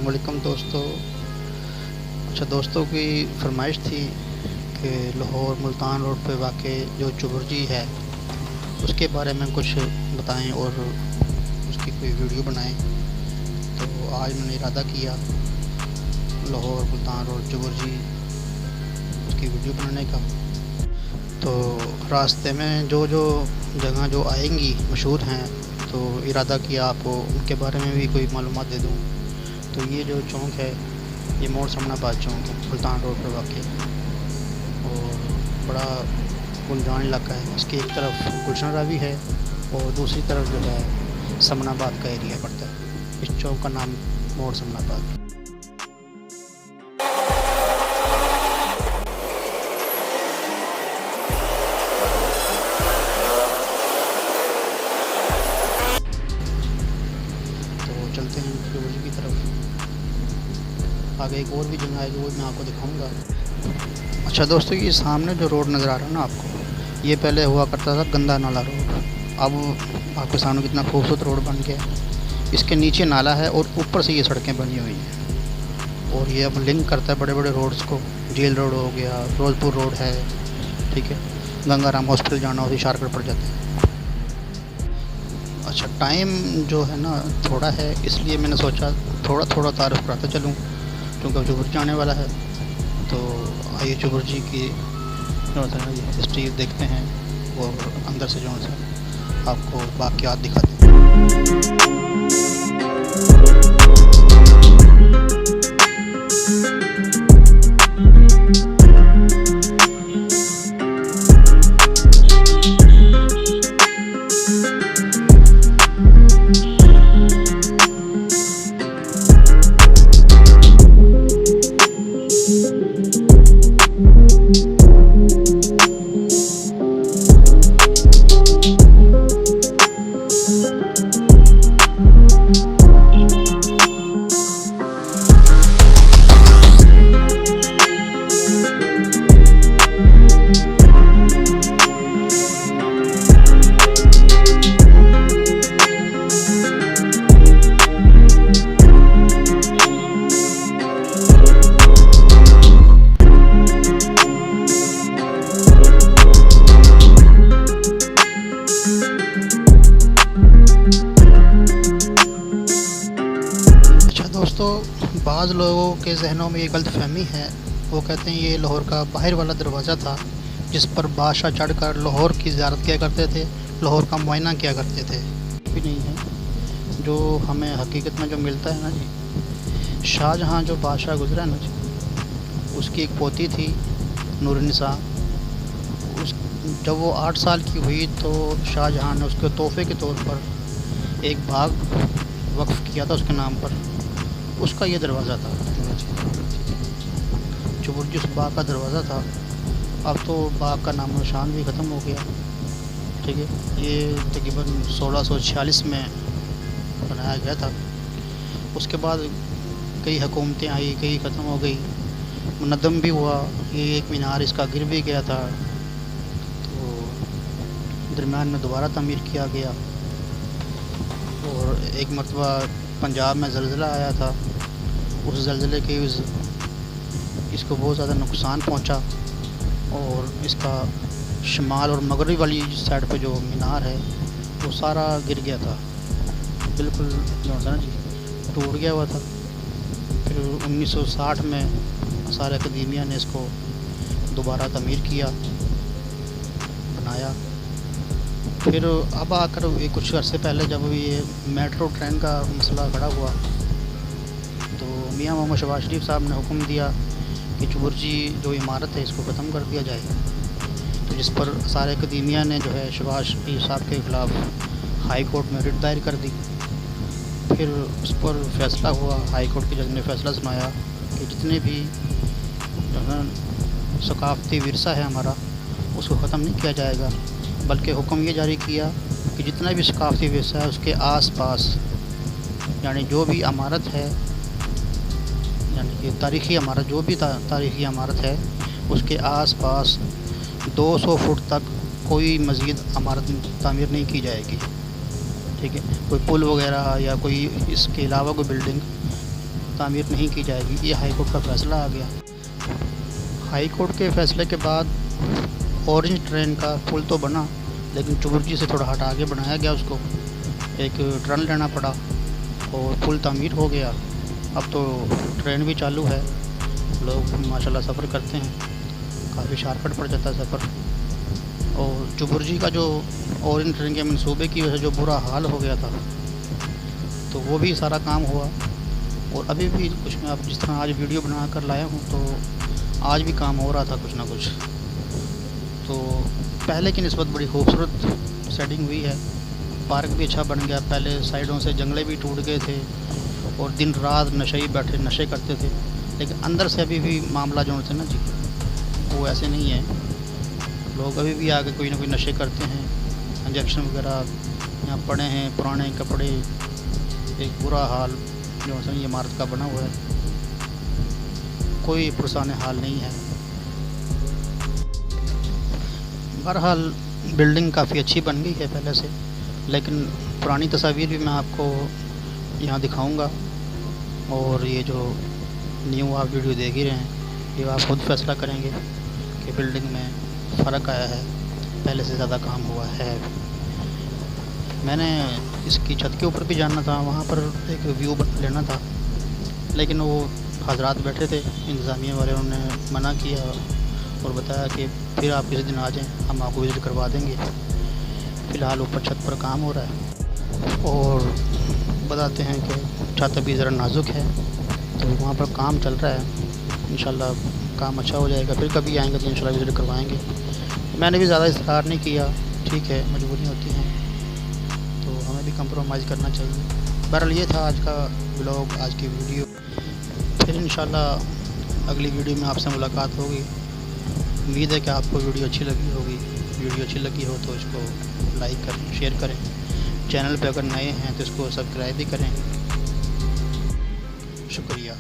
अस्सलाम वालेकुम दोस्तों। अच्छा दोस्तों की फरमाइश थी कि लाहौर मुल्तान रोड पे वाक़ जो चुबुर्जी है उसके बारे में कुछ बताएं और उसकी कोई वीडियो बनाएं। तो आज मैंने इरादा किया लाहौर मुल्तान रोड चुबुर्जी उसकी वीडियो बनाने का। तो रास्ते में जो जो जगह जो आएंगी मशहूर हैं तो इरादा किया आपको उनके बारे में भी कोई मालूमात दे दूँ। तो ये जो चौक है ये मोड़ समनाबाद चौक है मुल्तान रोड पर वाक़ और बड़ा गुलजान इलाका है। इसकी एक तरफ गुलशन रावी है और दूसरी तरफ जो है समनाबाद का एरिया पड़ता है। इस चौक का नाम मोड़ समनाबाद। तो चलते हैं चुबुर्जी की तरफ। आगे एक और भी जगह है जो मैं आपको दिखाऊंगा। अच्छा दोस्तों, ये सामने जो रोड नज़र आ रहा है ना आपको, ये पहले हुआ करता था गंदा नाला रोड। अब आपके सामने कितना खूबसूरत रोड बन गया। इसके नीचे नाला है और ऊपर से ये सड़कें बनी हुई हैं और ये अब लिंक करता है बड़े बड़े रोड्स को। जेल रोड हो गया, फिरोजपुर रोड है, ठीक है, गंगाराम हॉस्पिटल जाना हो तो शारकट पड़ जाते हैं। अच्छा टाइम जो है ना थोड़ा है, इसलिए मैंने सोचा थोड़ा थोड़ा तारुफ कराता चलूँ क्योंकि चुबुर्जी आने वाला है। तो आइए चुबुर्जी की जो है ना हिस्ट्री देखते हैं और अंदर से जो है आपको वाक़यात दिखाते हैं। दोस्तों बाज़ लोगों के जहनों में ये गलतफहमी है। वो कहते हैं ये लाहौर का बाहर वाला दरवाज़ा था जिस पर बादशाह चढ़कर लाहौर की ज़ियारत किया करते थे, लाहौर का मुआयना किया करते थे। भी नहीं है। जो हमें हकीकत में जो मिलता है ना जी, शाहजहाँ जो बादशाह गुजरा है ना जी, उसकी एक पोती थी नूरनिसा। उस जब वो 8 साल की हुई तो शाहजहाँ ने उसके तोहफे के तौर पर एक बाग वक्फ किया था उसके नाम पर। उसका ये दरवाज़ा था चुबुर्जी, उस बाग का दरवाज़ा था। अब तो बाग का नाम निशान भी ख़त्म हो गया, ठीक है। ये तकरीबन 1646 में बनाया गया था। उसके बाद कई हुकूमतें आई, कई ख़त्म हो गई, मुनद्दम भी हुआ। ये एक मीनार इसका गिर भी गया था तो दरम्यान में दोबारा तमीर किया गया। और एक मरतबा पंजाब में ज़लज़ला आया था, उस ज़लज़ले के इसको बहुत ज़्यादा नुकसान पहुंचा और इसका शुमाल और मगरबी वाली साइड पे जो मीनार है वो सारा गिर गया था, बिल्कुल जो है ना जी टूट गया हुआ था। फिर 1960 में आसार अकादमिया ने इसको दोबारा तमीर किया, बनाया। फिर अब आकर ये कुछ अर्से पहले जब ये मेट्रो ट्रेन का मसला खड़ा हुआ तो मियां मोहम्मद शहबाज शरीफ साहब ने हुक्म दिया कि चुबुर्जी जो इमारत है इसको ख़त्म कर दिया जाए। तो जिस पर आसार अकादमिया ने जो है शहबाज शरीफ साहब के ख़िलाफ़ हाई कोर्ट में रिट दायर कर दी। फिर उस पर फैसला हुआ, हाई कोर्ट के जज ने फैसला सुनाया कि जितने भी जो है सकाफ़ती विरसा है हमारा उसको ख़त्म नहीं किया जाएगा, बल्कि हुक्म ये जारी किया कि जितना भी सकाफ़ती विरसा है उसके आस-पास यानी जो भी इमारत है, यानी कि तारीख़ी इमारत, जो भी तारीख़ी इमारत है उसके आस-पास 200 फुट तक कोई मज़ीद इमारत तामीर नहीं की जाएगी, ठीक है। कोई पुल वगैरह या कोई इसके अलावा कोई बिल्डिंग तामीर नहीं की जाएगी। ये हाई कोर्ट का फ़ैसला आ गया। हाई कोर्ट के फ़ैसले के बाद ऑरेंज ट्रेन का पुल तो बना, लेकिन चुबुर्जी से थोड़ा हटा के बनाया गया, उसको एक टर्न लेना पड़ा और पुल तामीर हो गया। अब तो ट्रेन भी चालू है, लोग माशाल्लाह सफ़र करते हैं, काफ़ी शार्टकट पड़ जाता है सफ़र। और चुबुर्जी का जो ऑरेंज ट्रेन के मंसूबे की वजह से जो बुरा हाल हो गया था, तो वो भी सारा काम हुआ। और अभी भी कुछ मैं आप जिस तरह आज वीडियो बना कर लाया हूँ, तो आज भी काम हो रहा था कुछ ना कुछ। तो पहले की निस्बत बड़ी खूबसूरत सेटिंग हुई है, पार्क भी अच्छा बन गया। पहले साइडों से जंगले भी टूट गए थे और दिन रात नशेई बैठे नशे करते थे, लेकिन अंदर से अभी भी मामला जो थे ना जी, वो ऐसे नहीं है। लोग अभी भी आगे कोई ना कोई नशे करते हैं, इंजेक्शन वगैरह यहाँ पड़े हैं, पुराने कपड़े, एक बुरा हाल जो है ये इमारत का बना हुआ है, कोई पुरसाने हाल नहीं है। बहरहाल बिल्डिंग काफ़ी अच्छी बन गई है पहले से, लेकिन पुरानी तस्वीर भी मैं आपको यहाँ दिखाऊंगा। और ये जो न्यू आप वीडियो देख ही रहे हैं, ये आप खुद फैसला करेंगे कि बिल्डिंग में फ़र्क आया है, पहले से ज़्यादा काम हुआ है। मैंने इसकी छत के ऊपर भी जाना था, वहाँ पर एक व्यू लेना था, लेकिन वो हजरात बैठे थे इंतज़ामिया वाले, उन्होंने मना किया और बताया कि फिर आप किसी दिन आ जाएं, हम आपको विज़िट करवा देंगे। फ़िलहाल ऊपर छत पर काम हो रहा है और बताते हैं कि छत अभी ज़रा नाजुक है, तो वहाँ पर काम चल रहा है। इंशाल्लाह काम अच्छा हो जाएगा, फिर कभी आएंगे तो इंशाल्लाह विज़िट करवाएंगे। मैंने भी ज़्यादा इस्तेमाल नहीं किया, ठीक है, मजबूरी होती है तो हमें भी कंप्रोमाइज़ करना चाहिए। बहरहाल ये था आज का व्लॉग, आज की वीडियो। फिर इंशाल्लाह अगली वीडियो में आपसे मुलाकात होगी। उम्मीद है कि आपको वीडियो अच्छी लगी होगी। वीडियो अच्छी लगी हो तो इसको लाइक करें, शेयर करें। चैनल पे अगर नए हैं तो इसको सब्सक्राइब भी करें। शुक्रिया।